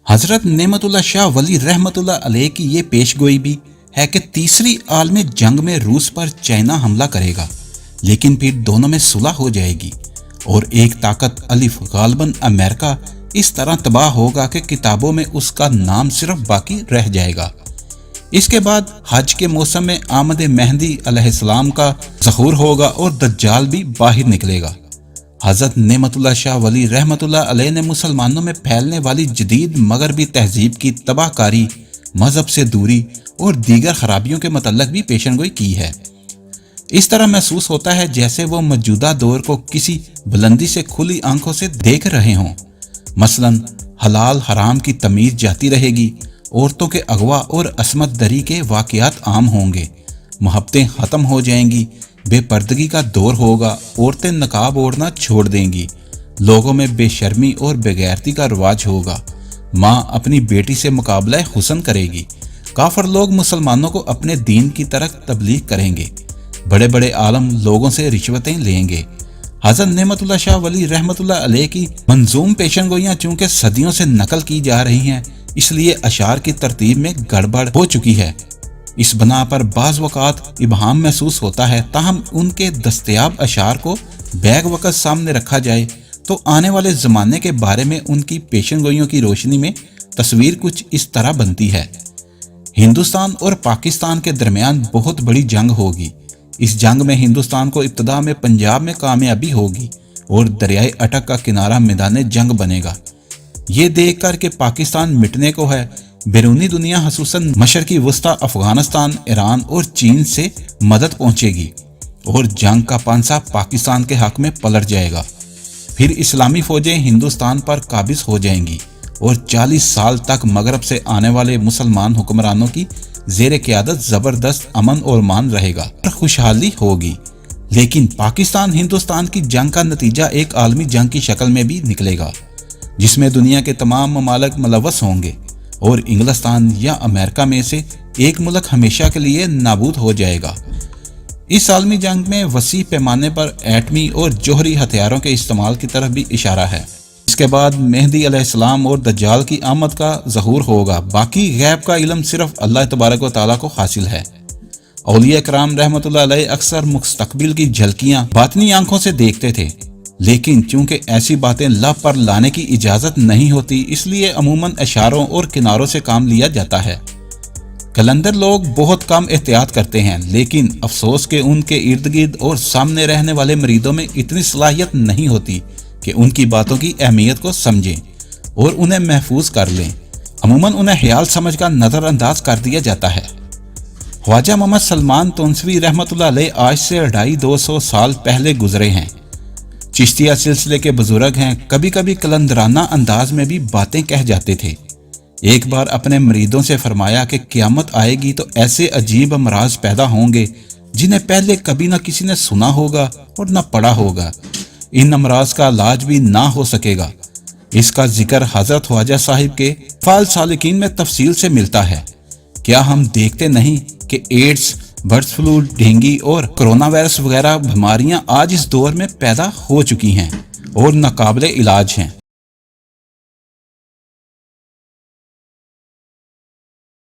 हजरत नेमतुल्लाह शाह वली रहमतुल्लाह अलैह की ये पेशगोई भी है कि तीसरी आलमी जंग में रूस पर चाइना हमला करेगा, लेकिन फिर दोनों में सुलह हो जाएगी और एक ताकत अलिफ गालबन अमेरिका इस तरह तबाह होगा कि किताबों में उसका नाम सिर्फ बाकी रह जाएगा। इसके बाद हज के मौसम में आमद मेहदी अलैहिस्सलाम का ज़हूर होगा और दज्जाल भी बाहर निकलेगा। हज़रत नेमतुल्लाह शाह वली रहमतुल्लाह अलैह ने मुसलमानों में फैलने वाली जदीद मगरबी तहजीब की तबाहकारी, मजहब से दूरी और दीगर खराबियों के मतलब भी पेशनगोई की है। इस तरह महसूस होता है जैसे वो मौजूदा दौर को किसी बुलंदी से खुली आंखों से देख रहे हों। मसलन हलाल हराम की तमीज जाती रहेगी, औरतों के अगवा और असमत दरी के वाक़यात आम होंगे, मोहब्बतें ख़त्म हो जाएंगी, बेपर्दगी का दौर होगा, औरतें नकाब ओढ़ना छोड़ देंगी, लोगों में बेशर्मी और बेगैरती का रिवाज होगा, माँ अपनी बेटी से मुकाबला हुस्न करेगी, काफर लोग मुसलमानों को अपने दीन की तरफ तबलीग करेंगे, बड़े बड़े आलम लोगों से रिश्वतें लेंगे। हज़रत नेमतुल्लाह शाह वली रहमतुल्लाह अलैह की मंजूम पेशनगोइयाँ चूँकि सदियों से नकल की जा रही हैं, इसलिए अशार की तरतीब में गड़बड़ हो चुकी है। इस बना पर बाज़ वक़ात इबहाम महसूस होता है, ताहम उनके दस्तयाब अशार को बैग वक़्त सामने रखा जाए तो आने वाले ज़माने के बारे में उनकी पेशनगोइयों की रोशनी में तस्वीर कुछ इस तरह बनती है। हिंदुस्तान और पाकिस्तान के दरमियान बहुत बड़ी जंग होगी। इस जंग में हिंदुस्तान को इब्तदा में पंजाब में कामयाबी होगी और दरियाए अटक का किनारा मैदान जंग बनेगा। ये देख कर के पाकिस्तान मिटने को है, बैरूनी दुनिया खसूसन मशरकी वस्ता अफगानिस्तान, ईरान और चीन से मदद पहुंचेगी और जंग का पांसा पाकिस्तान के हक में पलट जाएगा। फिर इस्लामी फौजें हिंदुस्तान पर काबिज हो जाएंगी और 40 साल तक मगरब से आने वाले मुसलमान हुक्मरानों की ज़ेर क़यादत ज़बरदस्त अमन और मान रहेगा और खुशहाली होगी। लेकिन पाकिस्तान हिंदुस्तान की जंग का नतीजा एक आलमी जंग की शक्ल में भी निकलेगा, जिसमें दुनिया के तमाम ममालिक मुलव्वस होंगे और इंग्लिस्तान या अमेरिका में से एक मुल्क हमेशा के लिए नाबूद हो जाएगा। इस आलमी जंग में वसी पैमाने पर एटमी और जोहरी हथियारों के इस्तेमाल की तरफ भी इशारा है। इसके बाद मेहदी अलैहिस्सलाम और दज्जाल की आमद का ज़हूर होगा। बाकी गैब का इल्म सिर्फ अल्लाह तबारक व तआला को हासिल है। औलिया कराम रहमतुल्लाह अलैह अक्सर मुस्तकबिल की झलकियां बातनी आंखों से देखते थे, लेकिन चूंकि ऐसी बातें लब पर लाने की इजाज़त नहीं होती, इसलिए अमूमन इशारों और किनारों से काम लिया जाता है। कलंदर लोग बहुत कम एहतियात करते हैं, लेकिन अफसोस के उनके इर्द गिर्द और सामने रहने वाले मरीदों में इतनी सलाहियत नहीं होती कि उनकी बातों की अहमियत को समझें और उन्हें महफूज कर लें। अमूमन उन्हें ख्याल समझ कर नज़रअंदाज कर दिया जाता है। ख्वाजा मोहम्मद सलमान तुनसवी रहमतुल्लाह अलैह आज से 250 साल पहले गुजरे हैं। चिश्तिया सिलसिले के बुजुर्ग हैं, कभी कभी कलंदराना अंदाज में भी बातें कह जाते थे। एक बार अपने मरीदों से फरमाया कि क़यामत आएगी तो ऐसे अजीब अमराज पैदा होंगे जिन्हें पहले कभी न किसी ने सुना होगा और न पढ़ा होगा। इन अमराज का इलाज भी ना हो सकेगा। इसका जिक्र हजरत ख्वाजा साहिब के फाल सालिकीन में तफसील से मिलता है। क्या हम देखते नहीं कि एड्स, बर्ड फ्लू, डेंगू और कोरोना वायरस वगैरह बीमारियां आज इस दौर में पैदा हो चुकी हैं और नाकाबिले इलाज हैं।